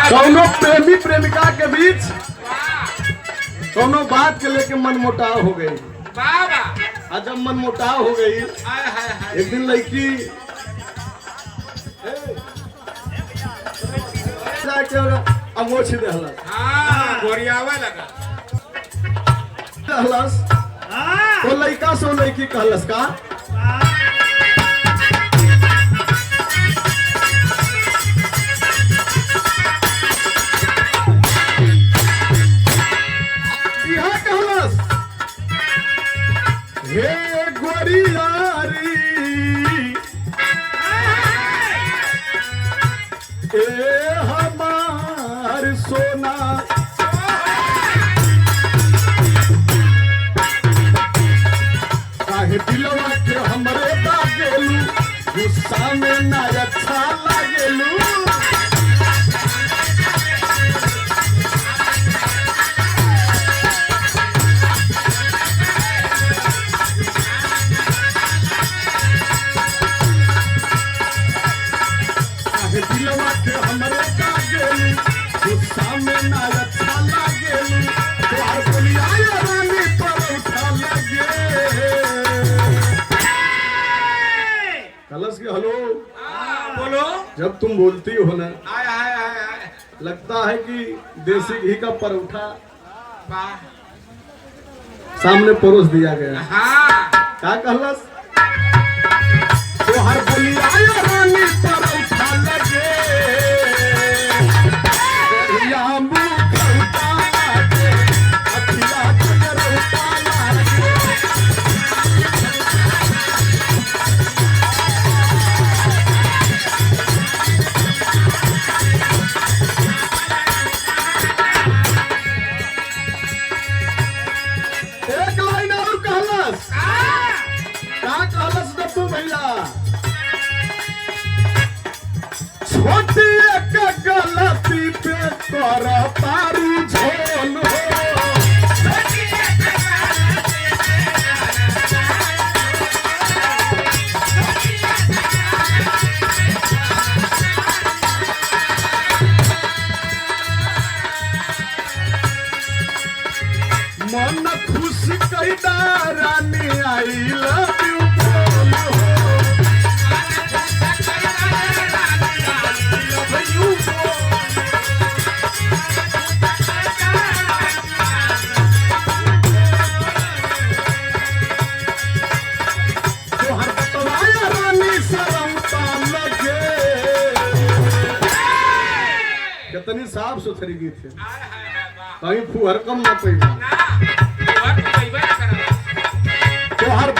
कौनो प्रेमी प्रेमिका के बीच कौनो बात के लेके मन मुटाव हो गई। और जब मन मुटाव हो गई एक दिन लड़की अंगोछी दहलस तो लड़का से लड़की कहलस का हे गोरियारी ए हमार सोना काहे दिलवा के हमरे दागेलू गुस्सा में ना अच्छा लागेलू दिलवा के हमरे दागेलू गुस्सा में ना अच्छा लागेलू तोहर बोलिया रानी पर उठा लगे कलश के हेलो बोलो। जब तुम बोलती हो ना लगता है कि देसी घी का परोठा सामने परोस दिया गया। क्या कहलस तोहर बोलिया रानी पर उठा लगे एक लाइन और कहलस क्या कहलस डब्बू भैया छोटी एक गलती पे कर तारू झोल हो मन खुश कैदा रानी आई लव यू बोल हो तोहर बतवाया रानी शरमता लगे कितनी साफ सुथरी गीत है कहीं फुहर कम ना पैदा तोहर